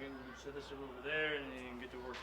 again, we can set this over there and then get to work.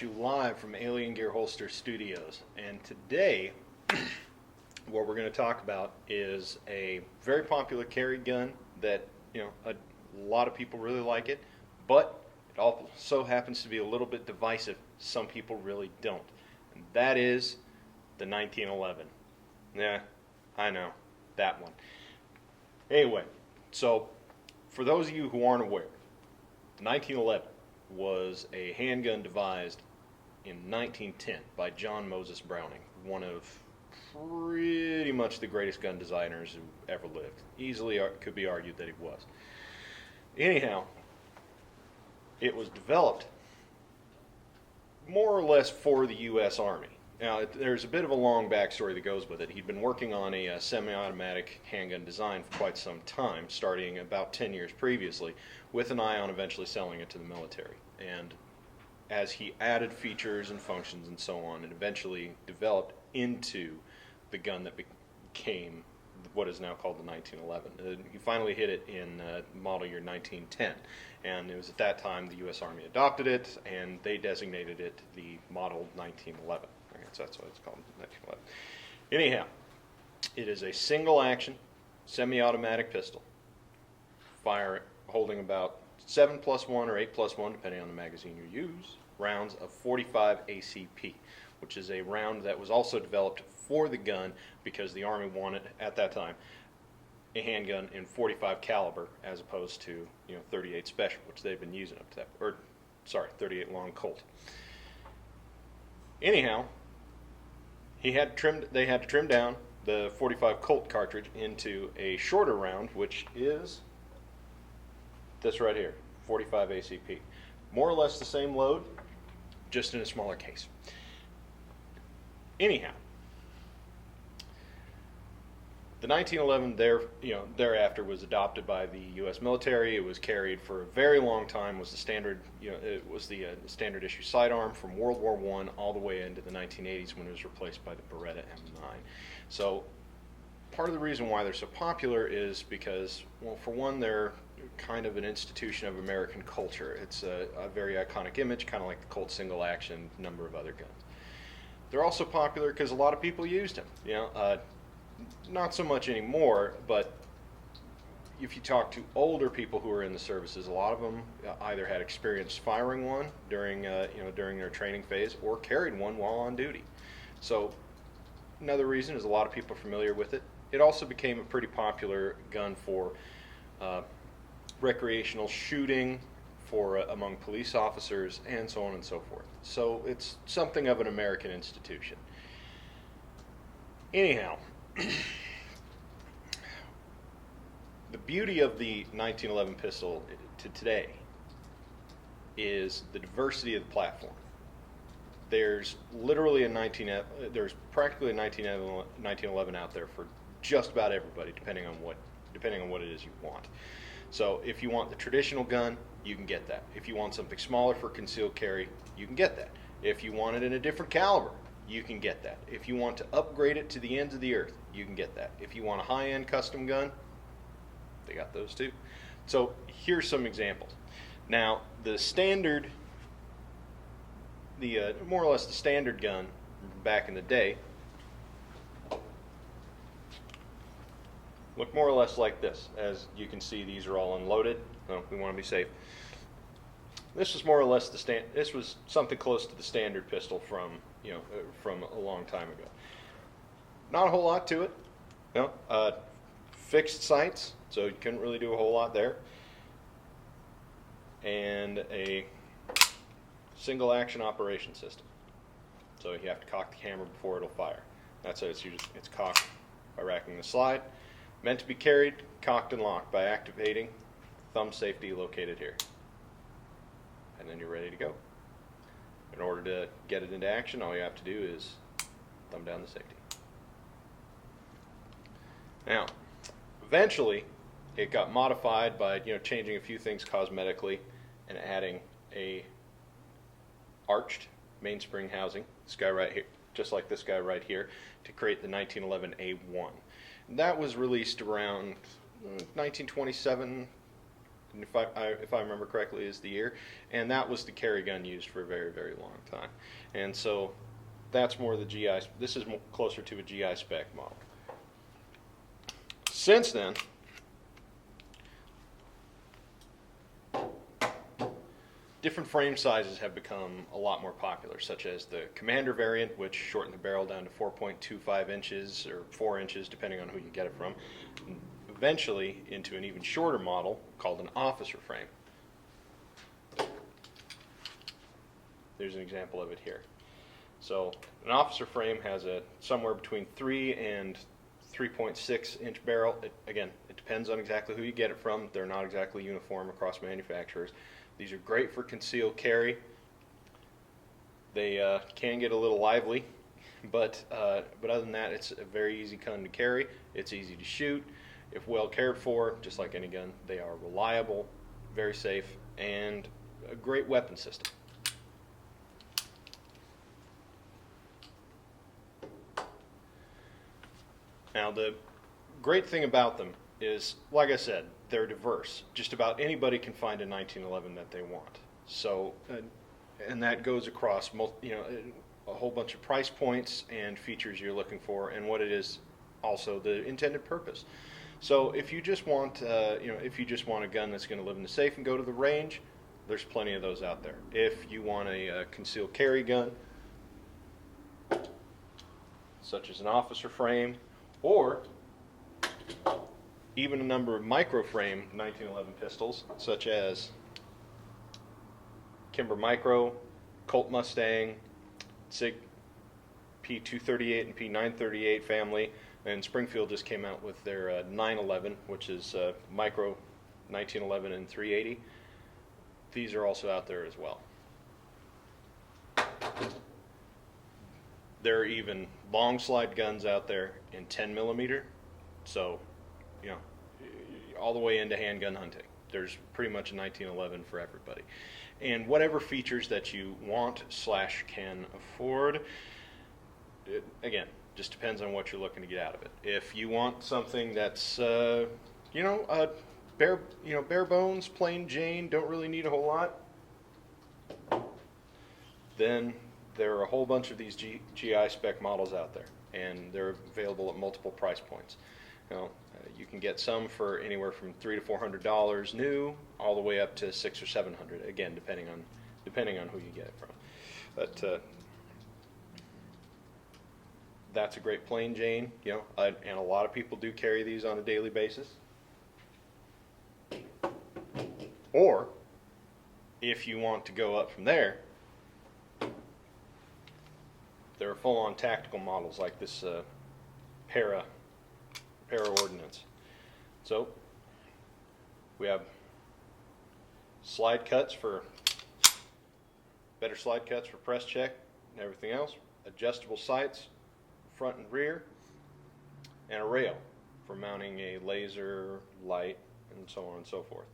at you live from Alien Gear Holster Studios, and today what we're going to talk about is a very popular carry gun that, a lot of people really like it, but it also happens to be a little bit divisive. Some people really don't, and that is the 1911. Yeah, I know, that one. Anyway, so for those of you who aren't aware, the 1911 was a handgun devised in 1910 by John Moses Browning, one of pretty much the greatest gun designers who ever lived. Easily could be argued that he was. Anyhow, it was developed more or less for the U.S. Army. Now, there's a bit of a long backstory that goes with it. He'd been working on a semi-automatic handgun design for quite some time, starting about 10 years previously, with an eye on eventually selling it to the military. And as he added features and functions and so on, it eventually developed into the gun that became what is now called the 1911. He finally hit it in model year 1910, and it was at that time the U.S. Army adopted it, and they designated it the model 1911. So that's why it's called 1911. Anyhow, it is a single action, semi-automatic pistol, holding about 7+1 or 8+1, depending on the magazine you use, rounds of 45 ACP, which is a round that was also developed for the gun because the Army wanted, at that time, a handgun in 45 caliber as opposed to 38 special, which they've been using up to that, 38 long Colt. Anyhow, they had to trim down the 45 Colt cartridge into a shorter round, which is this right here, 45 ACP. More or less the same load, just in a smaller case. Anyhow, the 1911 thereafter was adopted by the U.S. military. It was carried for a very long time. Was the standard, it was the standard issue sidearm from World War I all the way into the 1980s when it was replaced by the Beretta M9. So part of the reason why they're so popular is because, well, for one, they're kind of an institution of American culture. It's a very iconic image, kind of like the Colt single action, number of other guns. They're also popular because a lot of people used them. Not so much anymore, but if you talk to older people who are in the services, a lot of them either had experience firing one during their training phase or carried one while on duty. So another reason is a lot of people are familiar with it. It also became a pretty popular gun for recreational shooting, for among police officers, and so on and so forth. So it's something of an American institution. Anyhow, the beauty of the 1911 pistol to today is the diversity of the platform. There's literally there's practically a 1911 out there for just about everybody, depending on what it is you want. So if you want the traditional gun, you can get that. If you want something smaller for concealed carry, you can get that. If you want it in a different caliber, you can get that. If you want to upgrade it to the ends of the earth, you can get that. If you want a high-end custom gun, they got those too. So here's some examples. Now, the standard, more or less the standard gun back in the day looked more or less like this. As you can see, these are all unloaded. So we want to be safe. This was more or less this was something close to the standard pistol from a long time ago. Not a whole lot to it. Fixed sights, so you couldn't really do a whole lot there. And a single action operation system. So you have to cock the camera before it'll fire. That's how it's cocked by racking the slide. Meant to be carried, cocked and locked by activating thumb safety located here. And then you're ready to go. In order to get it into action, all you have to do is thumb down the safety. Now, eventually, it got modified by changing a few things cosmetically and adding a arched mainspring housing. This guy right here, just like this guy right here, to create the 1911 A1. That was released around 1927, and if I remember correctly, is the year, and that was the carry gun used for a very, very long time. And so that's more the GI. This is closer to a GI spec model. Since then, different frame sizes have become a lot more popular, such as the Commander variant, which shortened the barrel down to 4.25 inches or 4 inches, depending on who you get it from, and eventually into an even shorter model called an officer frame. There's an example of it here. So an officer frame has a somewhere between 3 and 3.6 inch barrel. Again, it depends on exactly who you get it from. They're not exactly uniform across manufacturers. These are great for concealed carry. They can get a little lively, but other than that, it's a very easy gun to carry. It's easy to shoot. If well cared for, just like any gun, they are reliable, very safe, and a great weapon system. Now, the great thing about them is, like I said, they're diverse. Just about anybody can find a 1911 that they want. So, and that goes across, a whole bunch of price points and features you're looking for, and what it is, also the intended purpose. So, if you just want, if you just want a gun that's going to live in the safe and go to the range, there's plenty of those out there. If you want a concealed carry gun, such as an officer frame, or even a number of micro-frame 1911 pistols, such as Kimber Micro, Colt Mustang, SIG P238 and P938 family, and Springfield just came out with their 911, which is micro 1911 and 380. These are also out there as well. There are even long slide guns out there in 10 millimeter, so all the way into handgun hunting. There's pretty much a 1911 for everybody, and whatever features that you want / can afford. It, again, just depends on what you're looking to get out of it. If you want something that's bare bones, plain Jane, don't really need a whole lot, then there are a whole bunch of these GI spec models out there, and they're available at multiple price points. You can get some for anywhere from $300 to $400 new, all the way up to $600 or $700. Again, depending on who you get it from. But that's a great plain Jane, and a lot of people do carry these on a daily basis. Or if you want to go up from there, there are full-on tactical models like this para ordnance. So we have better slide cuts for press check and everything else, adjustable sights, front and rear, and a rail for mounting a laser, light, and so on and so forth.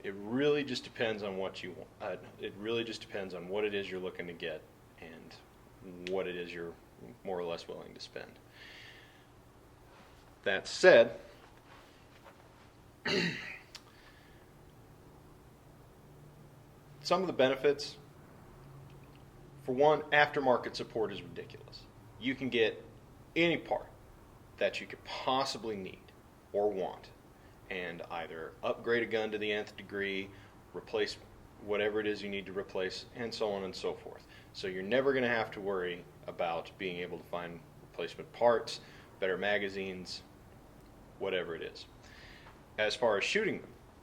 It really just depends on what you want. It really just depends on what it is you're looking to get and what it is you're more or less willing to spend. That said, some of the benefits, for one, aftermarket support is ridiculous. You can get any part that you could possibly need or want, and either upgrade a gun to the nth degree, replace whatever it is you need to replace, and so on and so forth. So you're never going to have to worry about being able to find replacement parts, better magazines, whatever it is. As far as shooting a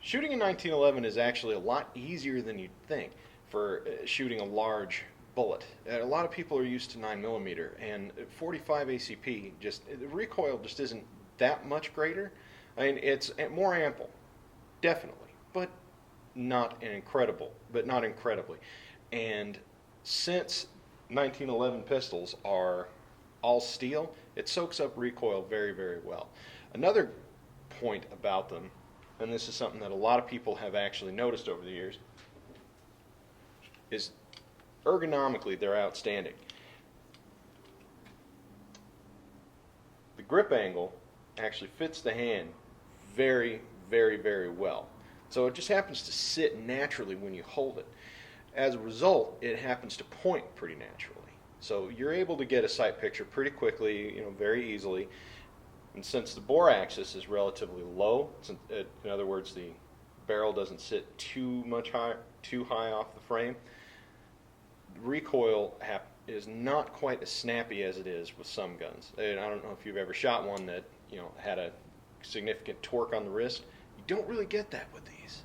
1911 is actually a lot easier than you'd think for shooting a large bullet. A lot of people are used to 9mm, and 45 ACP, the recoil just isn't that much greater. I mean, it's more ample, definitely, but not incredibly. And since 1911 pistols are all steel, it soaks up recoil very, very well. Another point about them, and this is something that a lot of people have actually noticed over the years, is ergonomically they're outstanding. The grip angle actually fits the hand very, very, very well. So it just happens to sit naturally when you hold it. As a result, it happens to point pretty naturally. So you're able to get a sight picture pretty quickly, very easily. And since the bore axis is relatively low, in other words, the barrel doesn't sit too high off the frame, the recoil is not quite as snappy as it is with some guns. And I don't know if you've ever shot one that had a significant torque on the wrist. You don't really get that with these.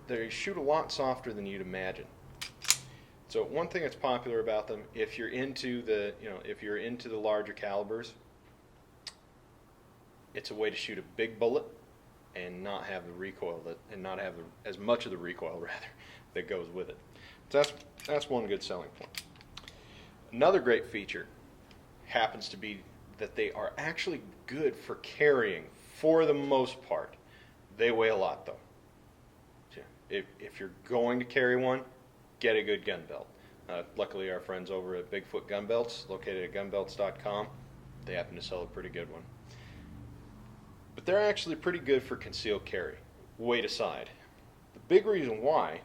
They shoot a lot softer than you'd imagine. So one thing that's popular about them, if you're into the larger calibers, it's a way to shoot a big bullet and not have the recoil as much of the recoil rather that goes with it. So that's one good selling point. Another great feature happens to be that they are actually good for carrying for the most part. They weigh a lot though. If you're going to carry one, get a good gun belt. Luckily our friends over at Bigfoot Gun Belts, located at gunbelts.com, they happen to sell a pretty good one. But they're actually pretty good for concealed carry, weight aside. The big reason why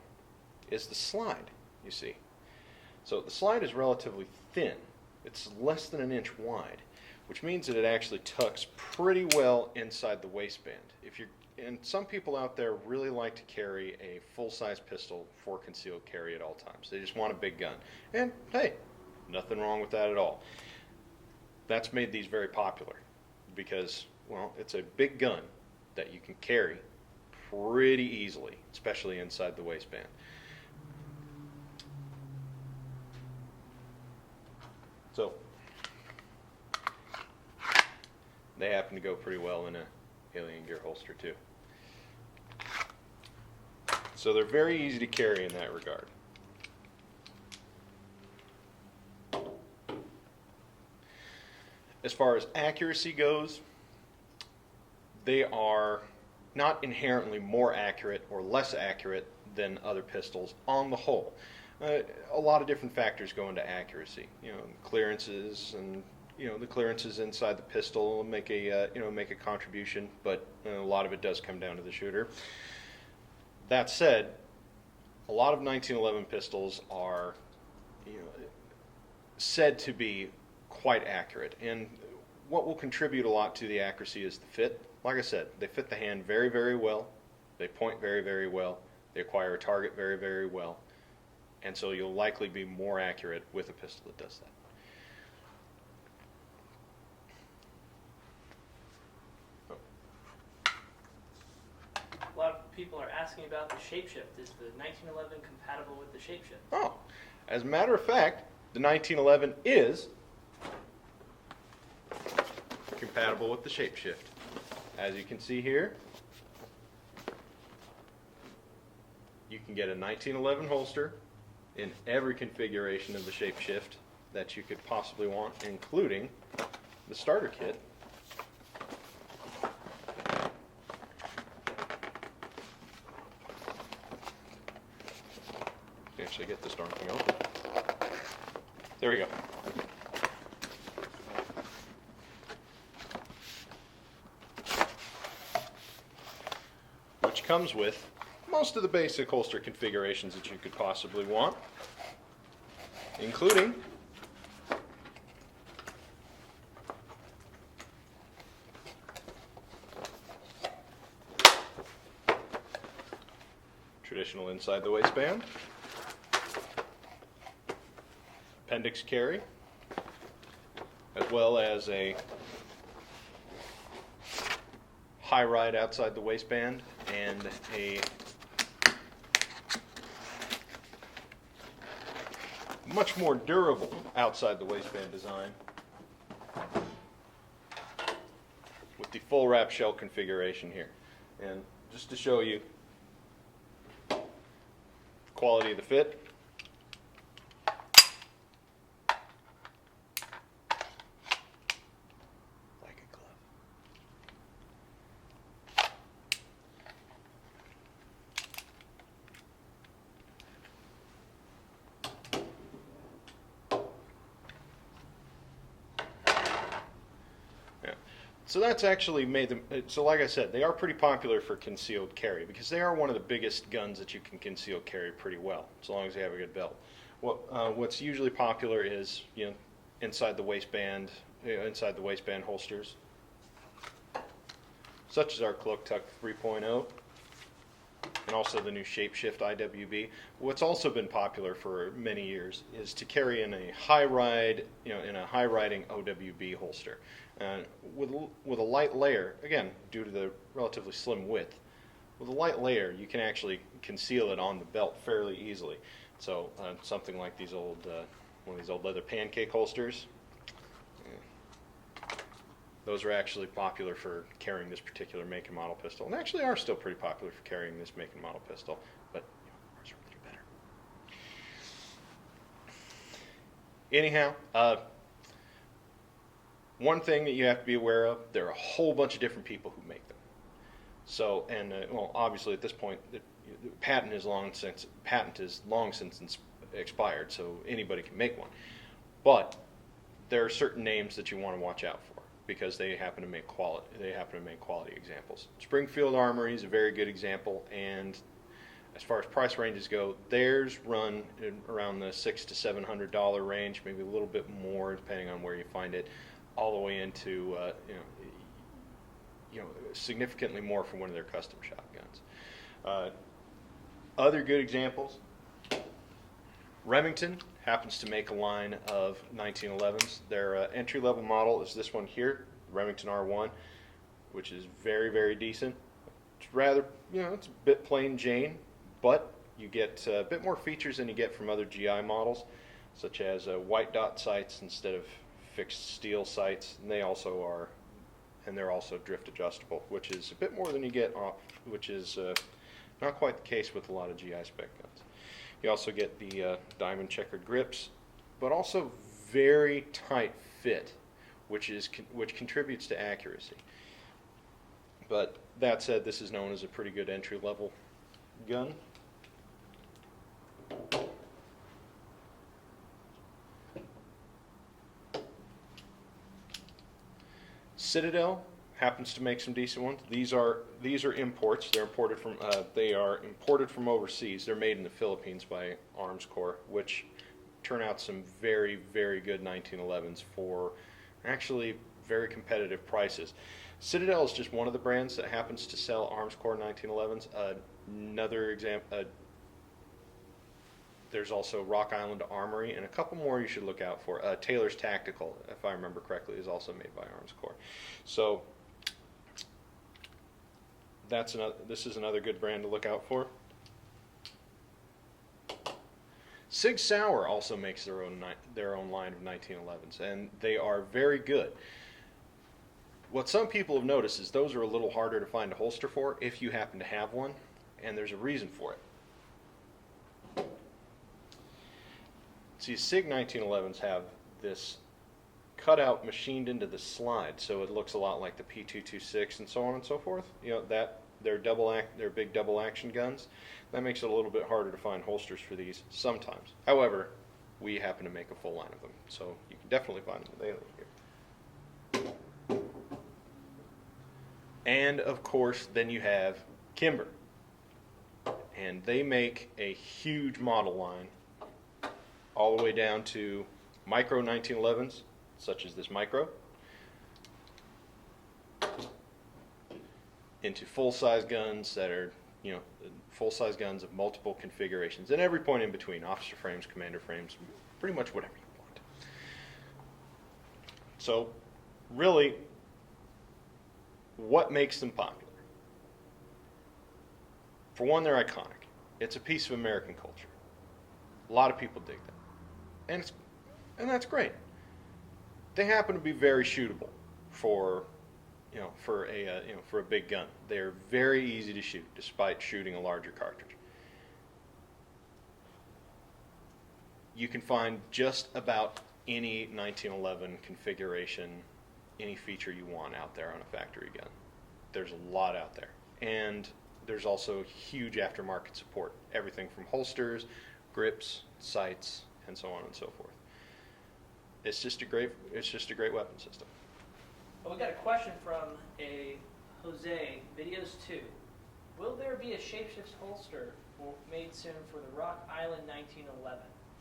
is the slide, you see. So the slide is relatively thin. It's less than an inch wide, which means that it actually tucks pretty well inside the waistband. And some people out there really like to carry a full-size pistol for concealed carry at all times. They just want a big gun. And hey, nothing wrong with that at all. That's made these very popular because, well, it's a big gun that you can carry pretty easily, especially inside the waistband. So they happen to go pretty well in a alien gear holster too. So they're very easy to carry in that regard. As far as accuracy goes, they are not inherently more accurate or less accurate than other pistols on the whole. A lot of different factors go into accuracy. Clearances and the clearances inside the pistol make a contribution, but a lot of it does come down to the shooter. That said, a lot of 1911 pistols are said to be quite accurate, and what will contribute a lot to the accuracy is the fit. Like I said, they fit the hand very, very well. They point very, very well. They acquire a target very, very well. And so you'll likely be more accurate with a pistol that does that. A lot of people are asking about the shapeshift. Is the 1911 compatible with the shapeshift? Oh, as a matter of fact, the 1911 is compatible with the shapeshift. As you can see here, you can get a 1911 holster in every configuration of the shapeshift that you could possibly want, including the starter kit. Actually get this darn thing open. There we go. Which comes with most of the basic holster configurations that you could possibly want, including traditional inside the waistband, appendix carry, as well as a high ride outside the waistband and a much more durable outside the waistband design with the full wrap shell configuration here. And just to show you quality of the fit, like a glove. Yeah. So that's actually made them. So, like I said, they are pretty popular for concealed carry because they are one of the biggest guns that you can conceal carry pretty well, as long as you have a good belt. What's usually popular is inside the waistband, holsters, such as our Cloak Tuck 3.0, and also the new Shapeshift IWB. What's also been popular for many years is to carry in a high riding OWB holster. With a light layer, again, due to the relatively slim width, with a light layer, you can actually conceal it on the belt fairly easily. So something like these one of these old leather pancake holsters, those are actually popular for carrying this particular make and model pistol, and actually are still pretty popular for carrying this make and model pistol, but ours are a little better. Anyhow, one thing that you have to be aware of, there are a whole bunch of different people who make them. So, and well, obviously at this point, the patent is long since expired, so anybody can make one. But there are certain names that you want to watch out for because they happen to make quality examples. Springfield Armory is a very good example, and as far as price ranges go, theirs run around the $600 to $700 range, maybe a little bit more depending on where you find it, all the way into significantly more for one of their custom shop guns. Other good examples, Remington happens to make a line of 1911s. Their entry-level model is this one here, Remington R1, which is very, very decent. It's rather, it's a bit plain Jane, but you get a bit more features than you get from other GI models, such as white dot sights instead of fixed steel sights, and they're also drift adjustable, which is a bit more than you get which is not quite the case with a lot of GI spec guns. You also get the diamond checkered grips, but also very tight fit, which contributes to accuracy. But that said, this is known as a pretty good entry level gun. Citadel happens to make some decent ones. These are imports. They are imported from overseas. They're made in the Philippines by Arms Corps, which turn out some very, very good 1911s for actually very competitive prices. Citadel is just one of the brands that happens to sell Arms Corps 1911s. Another example, there's also Rock Island Armory, and a couple more you should look out for. Taylor's Tactical, if I remember correctly, is also made by Arms Corps. So this is another good brand to look out for. Sig Sauer also makes their own line of 1911s, and they are very good. What some people have noticed is those are a little harder to find a holster for if you happen to have one, and there's a reason for it. See, Sig 1911s have this cutout machined into the slide, so it looks a lot like the P226 and so on and so forth. They're big double action guns. That makes it a little bit harder to find holsters for these sometimes. However, we happen to make a full line of them, so you can definitely find them available here. And of course, then you have Kimber, and they make a huge model line, all the way down to micro 1911s, such as this micro, into full-size guns that are, full-size guns of multiple configurations, and every point in between, officer frames, commander frames, pretty much whatever you want. So, really, what makes them popular? For one, they're iconic. It's a piece of American culture. A lot of people dig them. And that's great. They happen to be very shootable for a big gun. They're very easy to shoot, despite shooting a larger cartridge. You can find just about any 1911 configuration, any feature you want out there on a factory gun. There's a lot out there, and there's also huge aftermarket support. Everything from holsters, grips, sights, and so on and so forth. It's just a great weapon system. Well, we got a question from a Jose, Videos 2. Will there be a shapeshift holster made soon for the Rock Island 1911?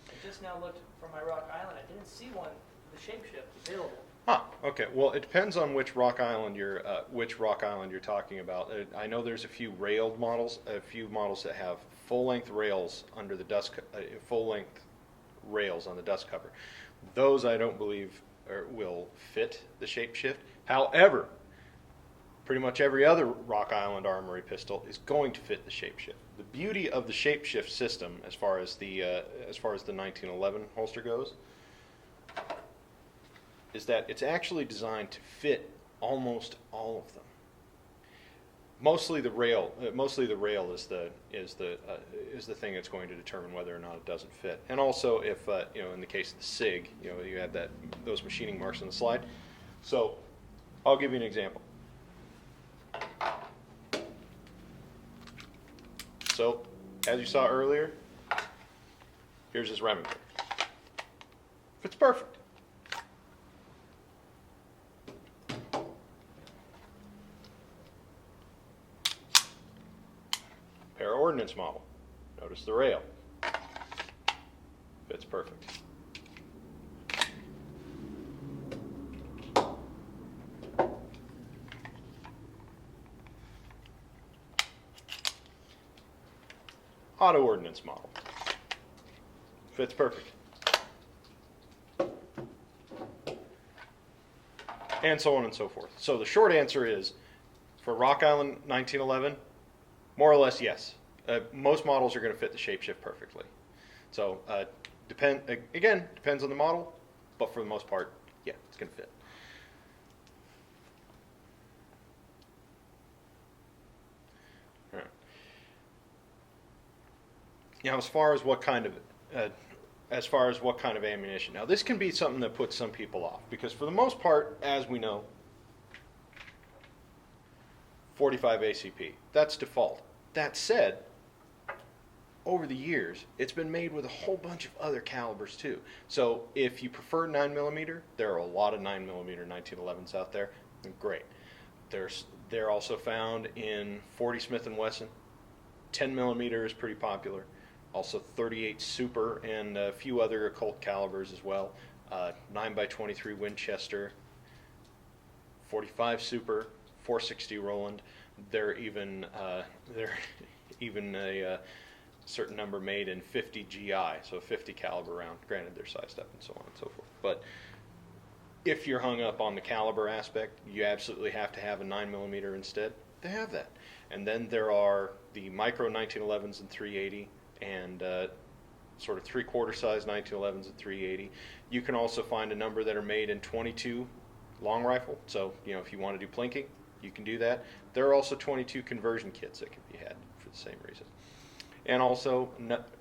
I just now looked for my Rock Island. I didn't see one, the shapeshift, available. Ah, okay. Well, it depends on which Rock Island you're talking about. I know there's a few railed models, a few models that have full-length rails under the full-length rails on the dust cover. Those I don't believe will fit the shapeshift. However, pretty much every other Rock Island armory pistol is going to fit the shapeshift. The beauty of the shapeshift system, as far as the 1911 holster goes, is that it's actually designed to fit almost all of them. Mostly the rail is the thing that's going to determine whether or not it doesn't fit. And also, if in the case of the SIG, you have those machining marks on the slide. So, I'll give you an example. So, as you saw earlier, here's his Remington. Fits perfect. Ordnance model. Notice the rail. Fits perfect. Auto ordnance model. Fits perfect. And so on and so forth. So the short answer is, for Rock Island 1911, more or less yes. Most models are going to fit the shapeshift perfectly. So depends on the model, but for the most part, yeah, it's going to fit. All right. Now, as far as what kind of ammunition, now this can be something that puts some people off, because for the most part, as we know, 45 ACP, that's default. That said, over the years, it's been made with a whole bunch of other calibers too. So if you prefer 9mm, there are a lot of 9mm 1911s out there. Great. They're also found in 40 Smith & Wesson. 10mm is pretty popular. Also 38 Super and a few other occult calibers as well. 9x23 Winchester, 45 Super, 460 Roland. They're even a certain number made in 50 GI, so a 50 caliber round. Granted, they're sized up and so on and so forth. But if you're hung up on the caliber aspect, you absolutely have to have a 9mm instead. They have that. And then there are the micro 1911s and 380 and sort of 3/4 size 1911s and 380. You can also find a number that are made in 22 long rifle. So, if you want to do plinking, you can do that. There are also 22 conversion kits that can be had for the same reason. And also,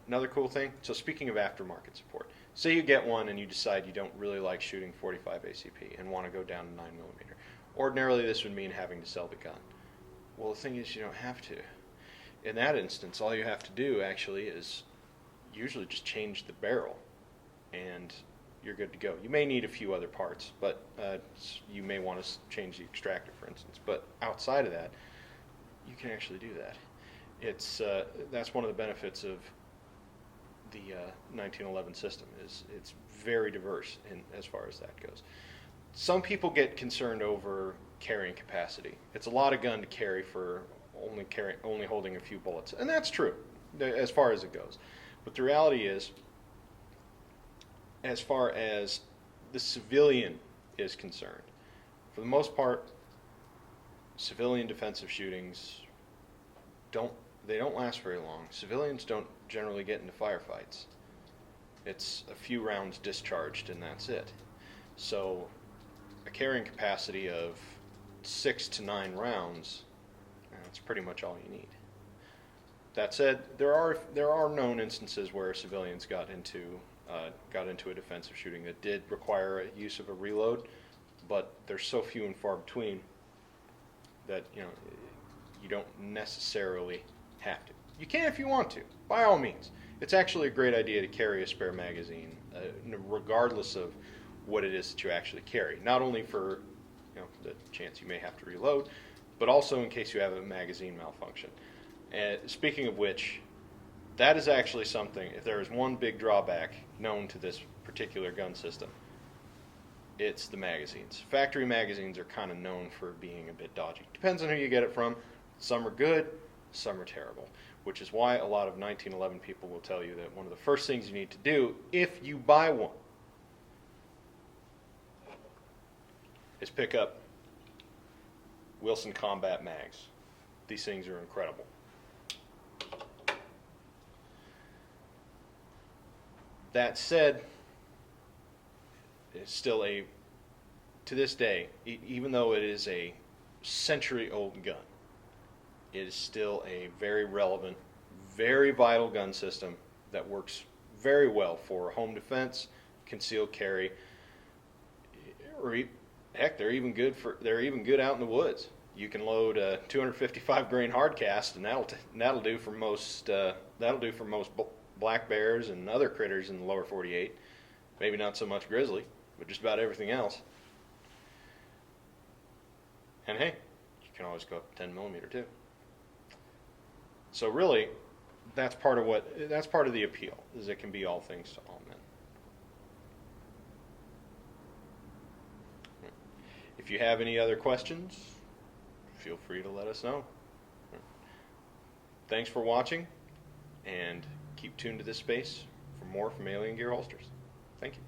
another cool thing, so speaking of aftermarket support, say you get one and you decide you don't really like shooting 45 ACP and want to go down to 9mm. Ordinarily, this would mean having to sell the gun. Well, the thing is, you don't have to. In that instance, all you have to do actually is usually just change the barrel, and you're good to go. You may need a few other parts, but you may want to change the extractor, for instance. But outside of that, you can actually do that. That's one of the benefits of the 1911 system, is it's very diverse as far as that goes. Some people get concerned over carrying capacity. It's a lot of gun to carry for only holding a few bullets, and that's true as far as it goes. But the reality is, as far as the civilian is concerned, for the most part, civilian defensive shootings don't last very long. Civilians don't generally get into firefights. It's a few rounds discharged and that's it. So a carrying capacity of 6 to 9 rounds, that's pretty much all you need. That said, there are known instances where civilians got into a defensive shooting that did require a use of a reload, but they're so few and far between that you don't necessarily have to. You can if you want to, by all means. It's actually a great idea to carry a spare magazine, regardless of what it is that you actually carry. Not only for the chance you may have to reload, but also in case you have a magazine malfunction. And speaking of which, that is actually something, if there is one big drawback known to this particular gun system, it's the magazines. Factory magazines are kind of known for being a bit dodgy. Depends on who you get it from. Some are good, some are terrible, which is why a lot of 1911 people will tell you that one of the first things you need to do if you buy one is pick up Wilson Combat Mags. These things are incredible. That said, it's still to this day, even though it is a century-old gun, it is still a very relevant, very vital gun system that works very well for home defense, concealed carry, or heck, they're even good out in the woods. You can load a 255 grain hard cast, and that'll do for most black bears and other critters in the lower 48. Maybe not so much grizzly, but just about everything else. And hey, you can always go up 10 millimeter too. So really, that's part of the appeal, is it can be all things to all men. If you have any other questions, feel free to let us know. Thanks for watching, and keep tuned to this space for more from Alien Gear Holsters. Thank you.